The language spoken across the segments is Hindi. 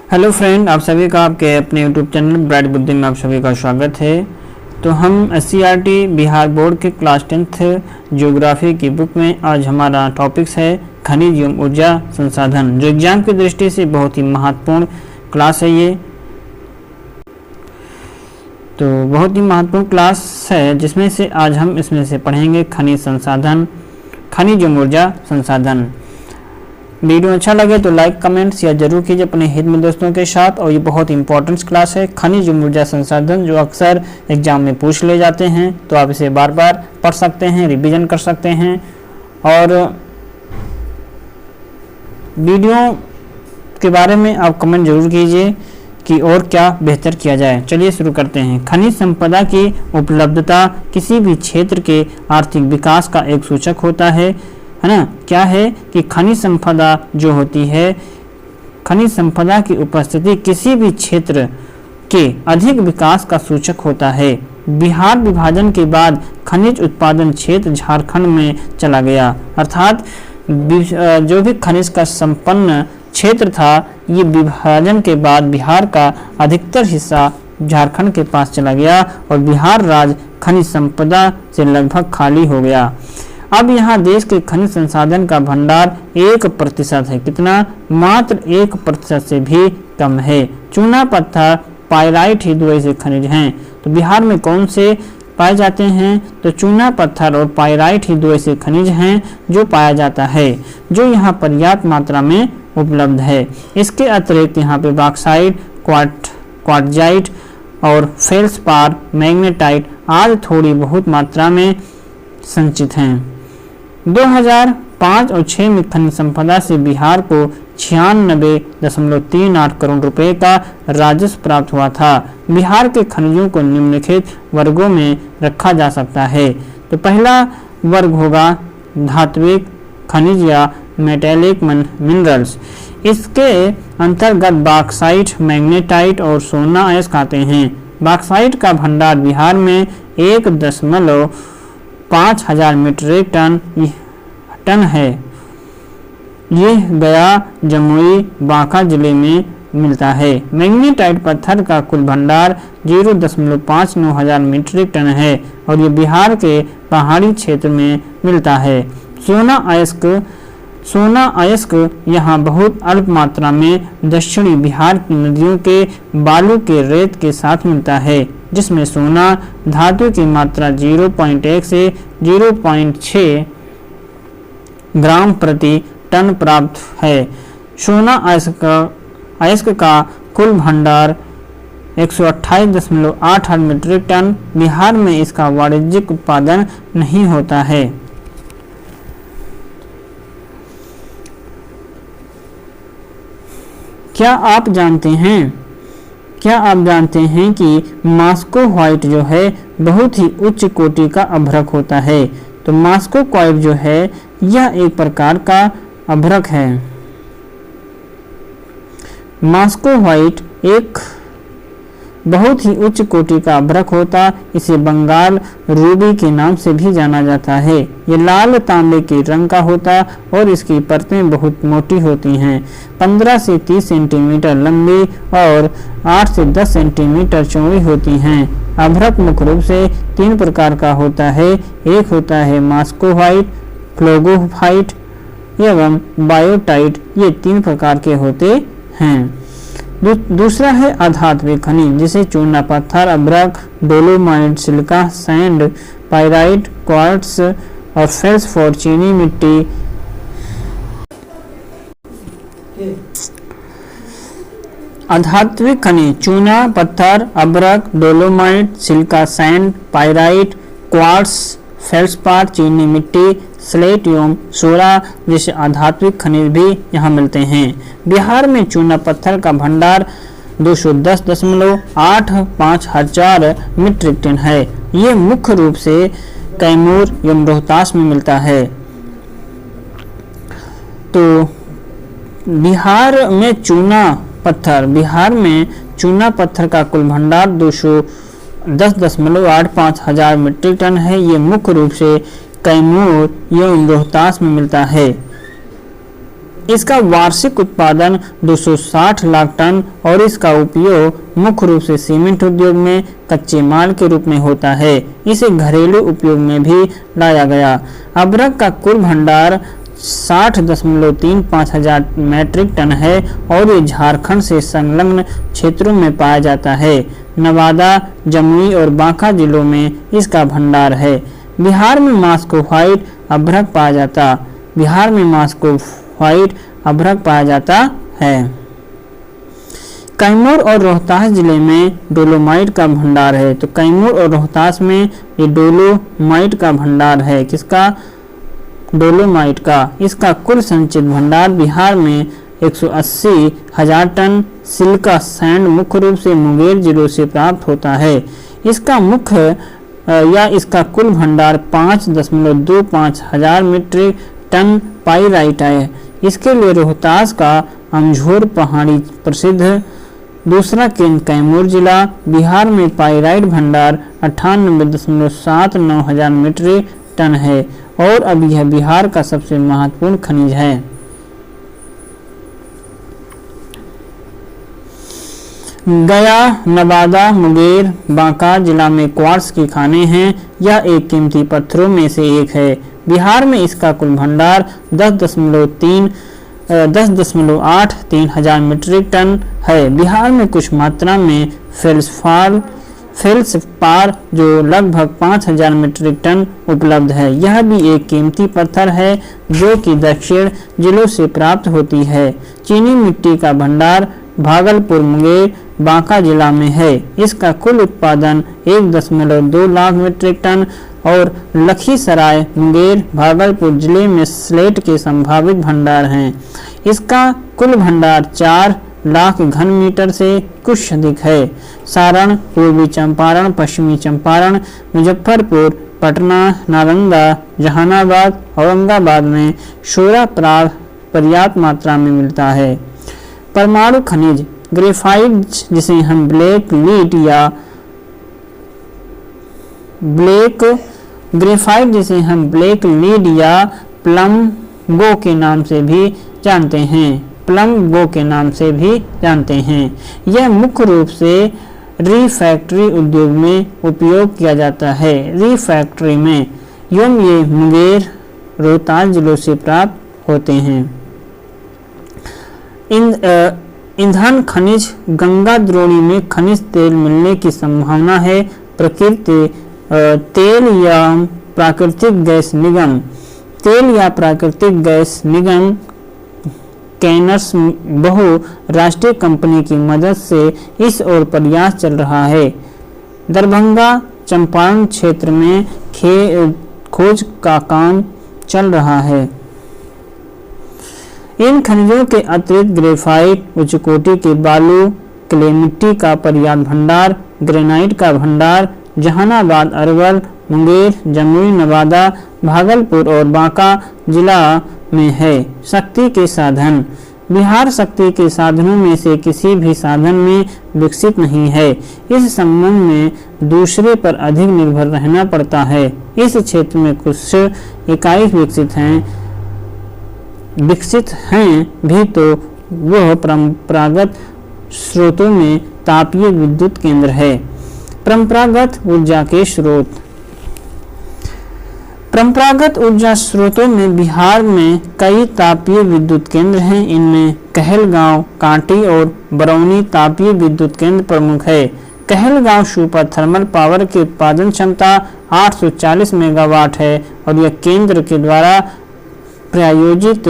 हेलो फ्रेंड, आप सभी का आपके अपने यूट्यूब चैनल ब्राइट बुद्धि में आप सभी का स्वागत है। तो हम SCERT बिहार बोर्ड के क्लास 10th ज्योग्राफी की बुक में आज हमारा टॉपिक्स है खनिज एवं ऊर्जा संसाधन, जो एग्जाम की दृष्टि से बहुत ही महत्वपूर्ण क्लास है। ये तो बहुत ही महत्वपूर्ण क्लास है, जिसमें से आज हम इसमें से पढ़ेंगे खनिज संसाधन, खनिज एवं ऊर्जा संसाधन। वीडियो अच्छा लगे तो लाइक कमेंट शेयर जरूर कीजिए अपने हित में दोस्तों के साथ। और ये बहुत इंपॉर्टेंट क्लास है, खनिज एवं ऊर्जा संसाधन, जो अक्सर एग्जाम में पूछ ले जाते हैं। तो आप इसे बार बार पढ़ सकते हैं, रिवीजन कर सकते हैं। और वीडियो के बारे में आप कमेंट जरूर कीजिए कि और क्या बेहतर किया जाए। चलिए शुरू करते हैं। खनिज संपदा की उपलब्धता किसी भी क्षेत्र के आर्थिक विकास का एक सूचक होता है ना। क्या है कि खनिज संपदा जो होती है, खनिज संपदा की उपस्थिति किसी भी क्षेत्र के अधिक विकास का सूचक होता है। बिहार विभाजन के बाद खनिज उत्पादन क्षेत्र झारखंड में चला गया, अर्थात जो भी खनिज का संपन्न क्षेत्र था, ये विभाजन के बाद बिहार का अधिकतर हिस्सा झारखंड के पास चला गया और बिहार राज्य खनिज संपदा से लगभग खाली हो गया। अब यहाँ देश के खनिज संसाधन का भंडार 1% है। कितना? मात्र 1% से भी कम है। चूना पत्थर पाइराइट ही दो ऐसे खनिज हैं। तो बिहार में कौन से पाए जाते हैं? तो चूना पत्थर और पाइराइट ही दो ऐसे खनिज हैं जो पाया जाता है, जो यहाँ पर्याप्त मात्रा में उपलब्ध है। इसके अतिरिक्त यहाँ पे बॉक्साइट, क्वार्टजाइट और फेल्सपार, मैग्नेटाइट आदि थोड़ी बहुत मात्रा में संचित हैं। 2005 और 6 में खनिज संपदा से बिहार को 96.38 करोड़ रुपए का राजस्व प्राप्त हुआ था। बिहार के खनिजों को निम्नलिखित वर्गों में रखा जा सकता है। तो पहला वर्ग होगा धात्विक खनिज या मेटेलिक मिनरल्स। इसके अंतर्गत बॉक्साइट, मैग्नेटाइट और सोना अयस्क आते हैं। बॉक्साइट का भंडार बिहार में 1.5 हजार मीट्रिक टन है। ये गया, जमुई, बांका जिले में मिलता है। मैग्नेटाइट पत्थर का कुल भंडार 0.59 हजार मीट्रिक टन है और ये बिहार के पहाड़ी क्षेत्र में मिलता है। सोना अयस्क यहाँ बहुत अल्प मात्रा में दक्षिणी बिहार की नदियों के बालू के रेत के साथ मिलता है, जिसमें सोना धातु की मात्रा 0.1 से 0.6 ग्राम प्रति टन प्राप्त है। सोना अयस्क का कुल भंडार 128.8 मीट्रिक टन। बिहार में इसका वाणिज्यिक उत्पादन नहीं होता है। क्या आप जानते हैं कि मॉस्को व्हाइट जो है बहुत ही उच्च कोटि का अभ्रक होता है। तो मॉस्को व्हाइट जो है यह एक प्रकार का अभ्रक है। मॉस्को व्हाइट एक बहुत ही उच्च कोटि का अभ्रक होता, इसे बंगाल रूबी के नाम से भी जाना जाता है। ये लाल तांबे के रंग का होता और इसकी परतें बहुत मोटी होती हैं, 15 से 30 सेंटीमीटर लंबी और 8 से 10 सेंटीमीटर चौड़ी होती हैं। अभ्रक मुख्य रूप से 3 प्रकार का होता है। एक होता है मॉस्को व्हाइट, फ्लोगोफाइट एवं बायोटाइट। ये 3 प्रकार के होते हैं। दूसरा है अधात्विक खनिज, जिसे चूना पत्थर, अभ्रक, dolomite, silica, sand, pyrite, quartz और फेल्सपार, चीनी मिट्टी अधात्विक खनिज चूना पत्थर, अभ्रक, dolomite, silica, sand, pyrite, quartz, feldspar, चीनी मिट्टी, स्लेट एवं सोरा जैसे आधात्विक खनिज भी यहाँ मिलते हैं। बिहार में चूना पत्थर का भंडार 210.85 हजार मीट्रिक टन है। ये मुख्य रूप से कैमूर एवं रोहतास में मिलता है। तो बिहार में चूना पत्थर का कुल भंडार 210.85 हजार मीट्रिक टन है। ये मुख्य रूप से कैमूर एवं रोहतास में मिलता है। इसका वार्षिक उत्पादन 260 लाख टन और इसका उपयोग मुख्य रूप से सीमेंट उद्योग में कच्चे माल के रूप में होता है। इसे घरेलू उपयोग में भी लाया गया। अभ्रक का कुल भंडार 60.35 हजार मैट्रिक टन है और ये झारखंड से संलग्न क्षेत्रों में पाया जाता है। नवादा, जमुई और बांका जिलों में इसका भंडार है। बिहार में मास्को व्हाइट अभ्रक पाया जाता है। कैमूर और रोहतास जिले में डोलोमाइट का भंडार है। तो कैमूर और रोहतास में ये डोलोमाइट का भंडार है। किसका? डोलोमाइट का। इसका कुल संचित भंडार बिहार में 180 हजार टन सिलिका सैंड मुख्य रूप से मुंगेर जिलों से प्राप्त होता है। इसका कुल भंडार 5.25 हजार मीट्रिक टन पाइराइट है। इसके लिए रोहतास का अमझोर पहाड़ी प्रसिद्ध। दूसरा केंद्र कैमूर जिला। बिहार में पाइराइट भंडार 98.79 हजार मीट्रिक टन है और अब यह बिहार का सबसे महत्वपूर्ण खनिज है। गया, नवादा, मुंगेर, बांका जिला में क्वार्ट्ज की खानें हैं। यह एक कीमती पत्थरों में से एक है। बिहार में इसका कुल भंडार 10.83 हजार मीट्रिक टन है। बिहार में कुछ मात्रा में फेल्सपार जो लगभग 5000 मीट्रिक टन उपलब्ध है। यह भी एक कीमती पत्थर है जो कि दक्षिण जिलों से प्राप्त होती है। चीनी मिट्टी का भंडार भागलपुर, मुंगेर, बांका जिला में है। इसका कुल उत्पादन 1.2 लाख मीट्रिक टन और लखीसराय, मुंगेर, भागलपुर जिले में स्लेट के संभावित भंडार हैं। इसका कुल भंडार 4 लाख घन मीटर से कुछ अधिक है। सारण, पूर्वी चंपारण, पश्चिमी चंपारण, मुजफ्फरपुर, पटना, नालंदा, जहानाबाद, औरंगाबाद में सोरा पर्याप्त मात्रा में मिलता है। परमाणु खनिज ग्रेफाइट जिसे हम ब्लैक लीड या प्लम-गो के नाम से भी जानते हैं। यह मुख्य रूप से रिफैक्ट्री उद्योग में उपयोग किया जाता है। रिफैक्ट्री में ये मुंगेर, रोहतास जिलों से प्राप्त होते हैं। ईंधन खनिज गंगा द्रोणी में खनिज तेल मिलने की संभावना है। प्रकृति तेल या प्राकृतिक गैस निगम कैनर्स बहु राष्ट्रीय कंपनी की मदद से इस ओर प्रयास चल रहा है। दरभंगा, चंपारण क्षेत्र में खोज का काम चल रहा है। इन खनिजों के अतिरिक्त ग्रेफाइट, उच्च कोटि के बालू, क्ले मिट्टी का पर्याप्त भंडार, ग्रेनाइट का भंडार जहानाबाद, अरवल, मुंगेर, जमुई, नवादा, भागलपुर और बांका जिला में है। शक्ति के साधन बिहार शक्ति के साधनों में से किसी भी साधन में विकसित नहीं है। इस संबंध में दूसरे पर अधिक निर्भर रहना पड़ता है। इस क्षेत्र में कुछ इकाई विकसित हैं भी तो वह परंपरागत स्रोतों में तापीय विद्युत केंद्र है। परंपरागत ऊर्जा के स्रोत परंपरागत ऊर्जा स्रोतों में बिहार में कई तापीय विद्युत केंद्र हैं। इनमें कहलगांव, कांटी और बरौनी तापीय विद्युत केंद्र प्रमुख है। कहलगांव सुपर थर्मल पावर की उत्पादन क्षमता 840 मेगावाट है और यह केंद्र के द्वारा प्रायोजित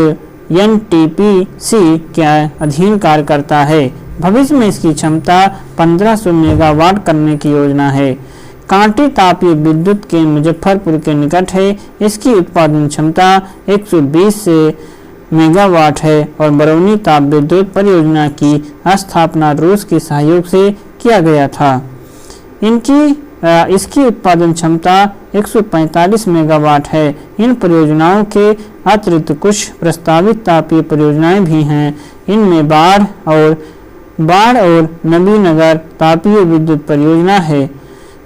NTPC के अधीन कार्य करता है। भविष्य में इसकी क्षमता 1500 मेगावाट करने की योजना है। कांटी तापीय विद्युत केंद्र मुजफ्फरपुर के निकट है। इसकी उत्पादन क्षमता 120 मेगावाट है और बरौनी ताप विद्युत परियोजना की स्थापना रूस के सहयोग से किया गया था। इसकी उत्पादन क्षमता 145 मेगावाट है। इन परियोजनाओं के अतिरिक्त कुछ प्रस्तावित तापीय परियोजनाएं भी हैं। इनमें बाढ़ और नबीनगर तापीय विद्युत परियोजना है।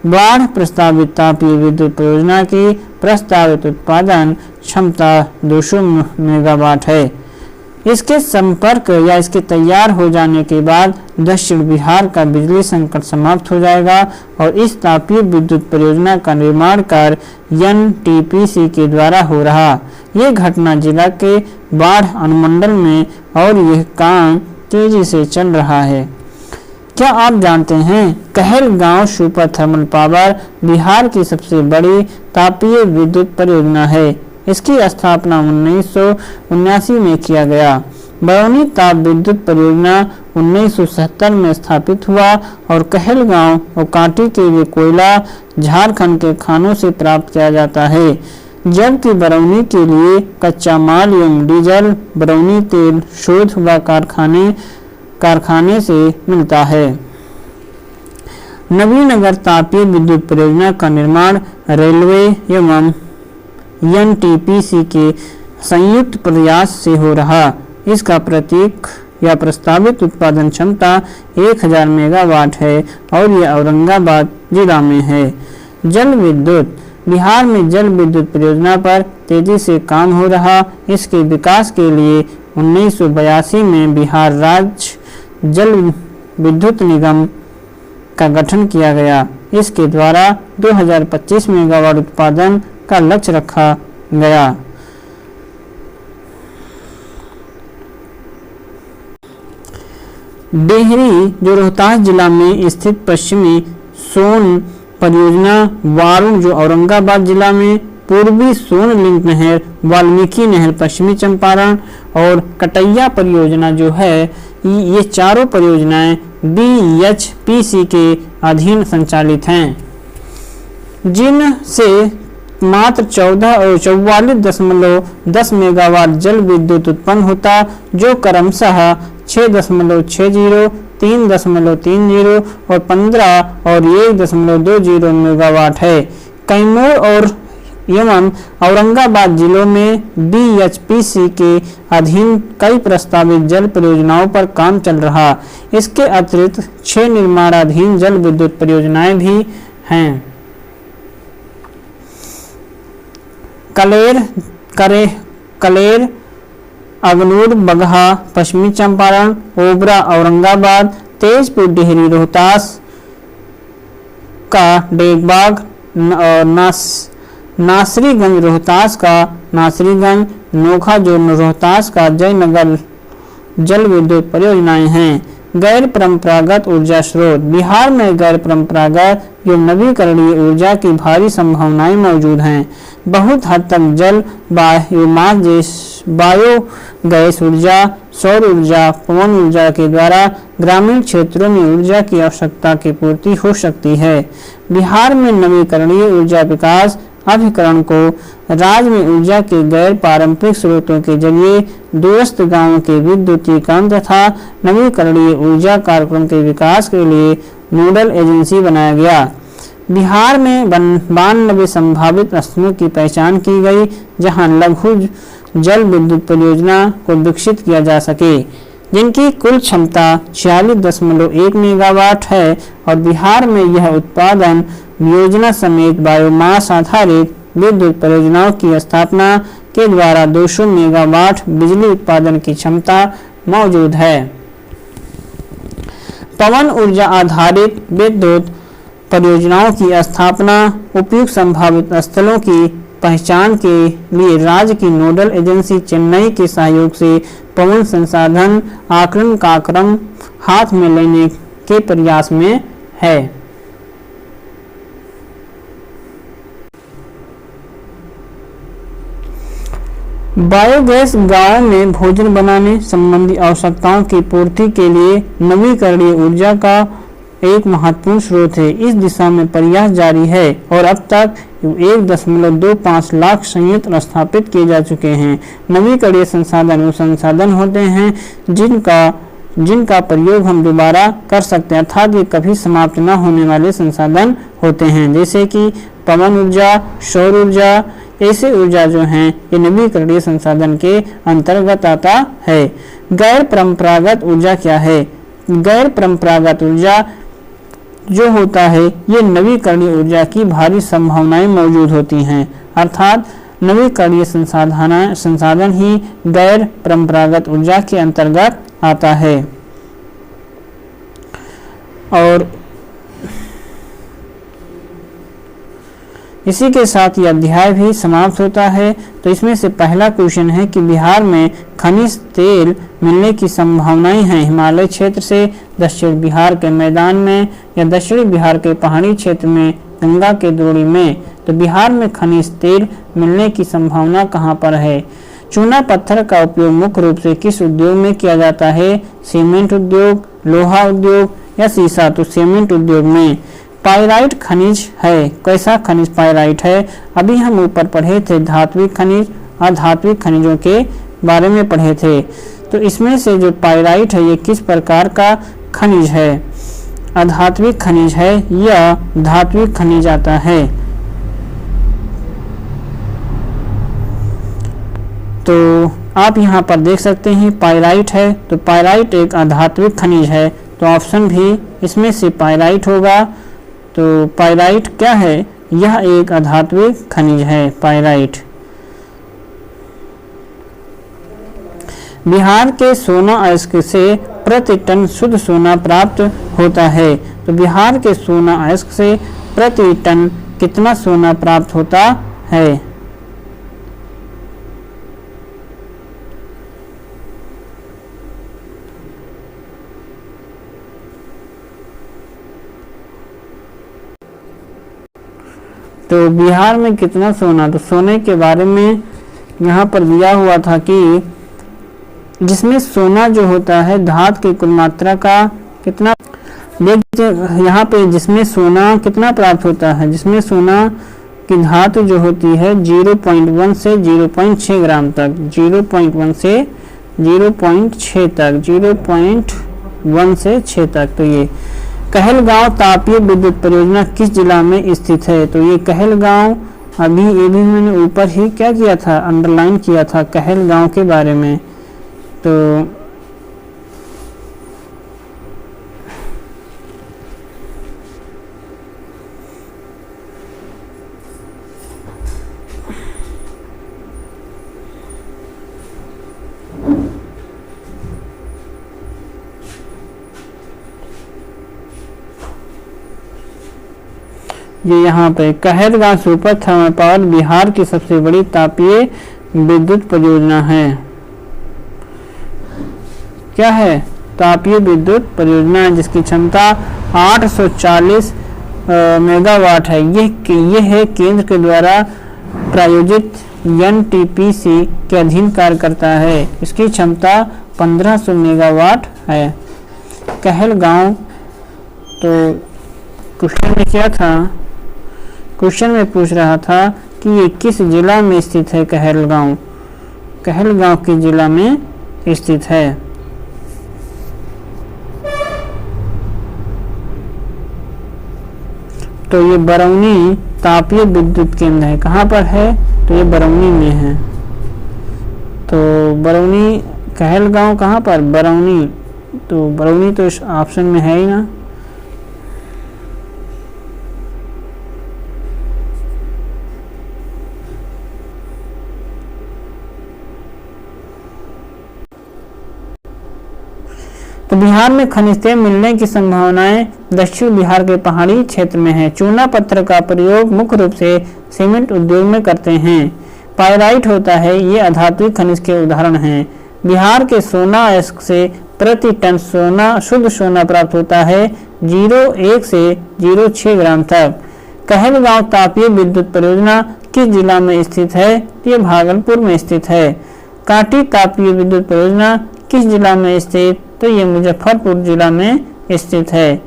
बाढ़ प्रस्तावित तापीय विद्युत परियोजना की प्रस्तावित उत्पादन क्षमता 200 मेगावाट है। इसके संपर्क या इसके तैयार हो जाने के बाद दक्षिण बिहार का बिजली संकट समाप्त हो जाएगा और इस तापीय विद्युत परियोजना का निर्माण कार्य एनटीपीसी के द्वारा हो रहा। यह घटना जिला के बाढ़ अनुमंडल में और यह काम तेजी से चल रहा है। क्या आप जानते हैं Kahalgaon super thermal power Bihar की सबसे बड़ी तापीय विद्युत परियोजना है। इसकी स्थापना 1979 में किया गया। बरौनी ताप विद्युत परियोजना 1970 में स्थापित हुआ और कहलगांव और कांटी के लिए कोयला झारखंड के खानों से प्राप्त किया जाता है, जबकि बरौनी के लिए कच्चा माल एवं डीजल बरौनी तेल शोध व कारखाने से मिलता है। नवीनगर तापीय विद्युत परियोजना का निर्माण रेलवे एवं एनटीपीसी के संयुक्त प्रयास से हो रहा। इसका प्रतीक या प्रस्तावित उत्पादन क्षमता 1000 मेगावाट है और यह औरंगाबाद जिला में है। जल विद्युत बिहार में जल विद्युत परियोजना पर तेजी से काम हो रहा। इसके विकास के लिए 1982 में बिहार राज्य जल विद्युत निगम का गठन किया गया। इसके द्वारा 2025 मेगावाट उत्पादन का लक्ष्य रखा गया। डेहरी जो रोहतास जिला में स्थित पश्चिमी सोन परियोजना, वारुण जो औरंगाबाद जिला में, पूर्वी सोन लिंक नहर, वाल्मीकि नहर पश्चिमी चंपारण और कटैया परियोजना जो है, ये चारों परियोजनाएं बीएचपीसी के अधीन संचालित हैं, जिनसे मात्र 14 और 44.10 मेगावाट जल विद्युत उत्पन्न होता, जो क्रमशः 6.60, 3.30 और 15 और 1.20 मेगावाट है। कैमूर और एवं औरंगाबाद जिलों में बीएचपीसी के अधीन कई प्रस्तावित जल परियोजनाओं पर काम चल रहा। इसके अतिरिक्त 6 निर्माणाधीन जल विद्युत परियोजनाएं भी हैं। कलेर, अगनूर बगहा पश्चिमी चंपारण, ओबरा औरंगाबाद, तेजपुर डेहरी रोहतास का डेगबाग और नासरीगंज रोहतास का नासरीगंज, नोखा जो रोहतास का जयनगर जल विद्युत परियोजनाएं हैं। गैर परंपरागत ऊर्जा स्रोत बिहार में गैर परंपरागत एवं नवीकरणीय ऊर्जा की भारी संभावनाएं मौजूद हैं। बहुत हद तक जल, बायोगैस ऊर्जा, सौर ऊर्जा, पवन ऊर्जा के द्वारा ग्रामीण क्षेत्रों में ऊर्जा की आवश्यकता की पूर्ति हो सकती है। बिहार में नवीकरणीय ऊर्जा विकास अभिकरण को राज्य में ऊर्जा के गैर पारंपरिक स्रोतों के जरिए दूरस्थ गांवों के विद्युतीकरण तथा नवीकरणीय ऊर्जा कार्यक्रम के विकास के लिए नोडल एजेंसी बनाया गया। बिहार में 92 संभावित स्थलों की पहचान की गई, जहां लघु जल विद्युत परियोजना को विकसित किया जा सके, जिनकी कुल क्षमता 46.1 मेगावाट है और बिहार में यह उत्पादन योजना समेत बायोमास आधारित विद्युत परियोजनाओं की स्थापना के द्वारा 200 मेगावाट बिजली उत्पादन की क्षमता मौजूद है। पवन ऊर्जा आधारित विद्युत परियोजनाओं की स्थापना उपयुक्त संभावित स्थलों की पहचान के लिए राज्य की नोडल एजेंसी चेन्नई के सहयोग से पवन संसाधन आकलन का क्रम हाथ में लेने के प्रयास में है। बायोगैस गांवों में भोजन बनाने संबंधी आवश्यकताओं की पूर्ति के लिए नवीकरणीय ऊर्जा का एक महत्वपूर्ण स्रोत है। इस दिशा में प्रयास जारी है और अब तक 1.25 लाख संयंत्र स्थापित किए जा चुके हैं। नवीकरणीय संसाधन वो संसाधन होते हैं जिनका प्रयोग हम दोबारा कर सकते हैं, अर्थात ये कभी समाप्त न होने वाले संसाधन होते हैं, जैसे कि पवन ऊर्जा, सौर ऊर्जा। ऐसे ऊर्जा जो हैं ये नवीकरणीय संसाधन के अंतर्गत आता है। गैर परंपरागत ऊर्जा क्या है? गैर परंपरागत ऊर्जा जो होता है ये नवीकरणीय ऊर्जा की भारी संभावनाएं मौजूद होती हैं, अर्थात नवीकरणीय संसाधन ही गैर परंपरागत ऊर्जा के अंतर्गत आता है। और इसी के साथ यह अध्याय भी समाप्त होता है। तो इसमें से पहला क्वेश्चन है कि बिहार में खनिज तेल मिलने की संभावनाएं हैं हिमालय क्षेत्र से, दक्षिण बिहार के मैदान में या दक्षिणी बिहार के पहाड़ी क्षेत्र में, गंगा के द्रोणी में। तो बिहार में खनिज तेल मिलने की संभावना कहाँ पर है? चूना पत्थर का उपयोग मुख्य रूप से किस उद्योग में किया जाता है? सीमेंट उद्योग, लोहा उद्योग या सीसा? तो सीमेंट उद्योग में। पाइराइट खनिज है, कैसा खनिज पाइराइट है? अभी हम ऊपर पढ़े थे धात्विक खनिज, अधात्विक खनिजों के बारे में पढ़े थे। तो इसमें से जो पाइराइट है ये किस प्रकार का खनिज है? अधात्विक खनिज है या धात्विक खनिज आता है? तो आप यहाँ पर देख सकते हैं पाइराइट है, तो पाइराइट एक अधात्विक खनिज है। तो ऑप्शन भी इसमें से पाइराइट होगा। तो पाइराइट क्या है? यह एक अधात्विक खनिज है, पाइराइट। बिहार के सोना अयस्क से प्रति टन शुद्ध सोना प्राप्त होता है। तो बिहार के सोना अयस्क से प्रति टन कितना सोना प्राप्त होता है? तो बिहार में कितना सोना? तो सोने के बारे में यहाँ पर दिया हुआ था कि जिसमें सोना जो होता है धातु की कुल मात्रा का कितना, देखिए यहाँ पे जिसमें सोना कितना प्राप्त होता है, जिसमें सोना की धातु जो होती है 0.1 से 0.6 ग्राम तक, 0.1 से 0.6 तक, 0.1 से 6 तक। तो ये कहलगांव तापीय विद्युत परियोजना किस जिला में स्थित है? तो ये कहलगांव, अभी ये भी मैंने ऊपर ही क्या किया था, अंडरलाइन किया था कहलगांव के बारे में। तो ये यहाँ पे Kahalgaon super thermal power Bihar की सबसे बड़ी तापीय विद्युत परियोजना है। क्या है? तापीय विद्युत परियोजना जिसकी क्षमता 840 मेगावाट है। ये है केंद्र के द्वारा प्रायोजित NTPC के अधीन कार्य करता है। इसकी क्षमता 1500 मेगावाट है। कहलगांव, तो क्वेश्चन में क्या था? क्वेश्चन में पूछ रहा था कि ये किस जिला में स्थित है? कहलगांव, कहलगांव के जिला में स्थित है। तो ये बरौनी तापीय विद्युत केंद्र है। कहाँ पर है? तो ये बरौनी में है। तो बरौनी, कहलगांव कहाँ पर? बरौनी। तो बरौनी तो इस ऑप्शन में है ही ना। तो बिहार में खनिज तेल मिलने की संभावनाएं दक्षिण बिहार के पहाड़ी क्षेत्र में है। चूना पत्थर का प्रयोग मुख्य रूप से सीमेंट उद्योग में करते हैं। पाइराइट होता है, ये अधात्विक खनिज के उदाहरण हैं। बिहार के सोना अयस्क से प्रति टन सोना, शुद्ध सोना प्राप्त होता है 0.1 से 0.6 ग्राम तक। कहलगांव तापीय विद्युत परियोजना किस जिला में स्थित है? ये भागलपुर में स्थित है। कांटी तापीय विद्युत परियोजना किस जिला में स्थित? तो ये मुजफ्फरपुर जिला में स्थित है।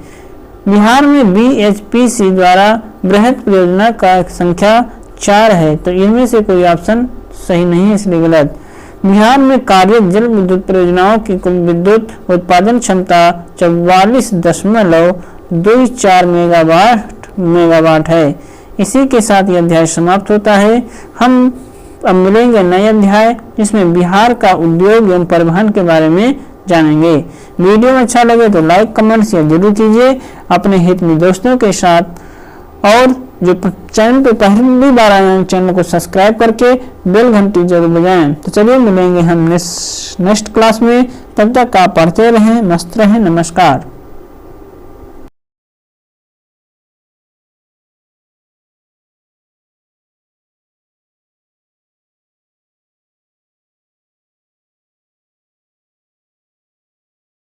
बिहार में BHPC द्वारा बृहद परियोजना का संख्या 4 है। तो इनमें से कोई ऑप्शन सही नहीं है, इसलिए गलत। बिहार में कार्यरत जल विद्युत परियोजनाओं की कुल विद्युत उत्पादन क्षमता 44.24 मेगावाट है। इसी के साथ यह अध्याय समाप्त होता है। हम अब मिलेंगे नए अध्याय जिसमें बिहार का उद्योग एवं परिवहन के बारे में जानेंगे। वीडियो में अच्छा लगे तो लाइक, कमेंट, शेयर जरूर कीजिए अपने हित में दोस्तों के साथ, और जो चैनल पे पहली बार आए हैं चैनल को सब्सक्राइब करके बेल घंटी जरूर बजाएं। तो चलिए मिलेंगे हम नेक्स्ट क्लास में, तब तक आप पढ़ते रहें, मस्त रहें, नमस्कार।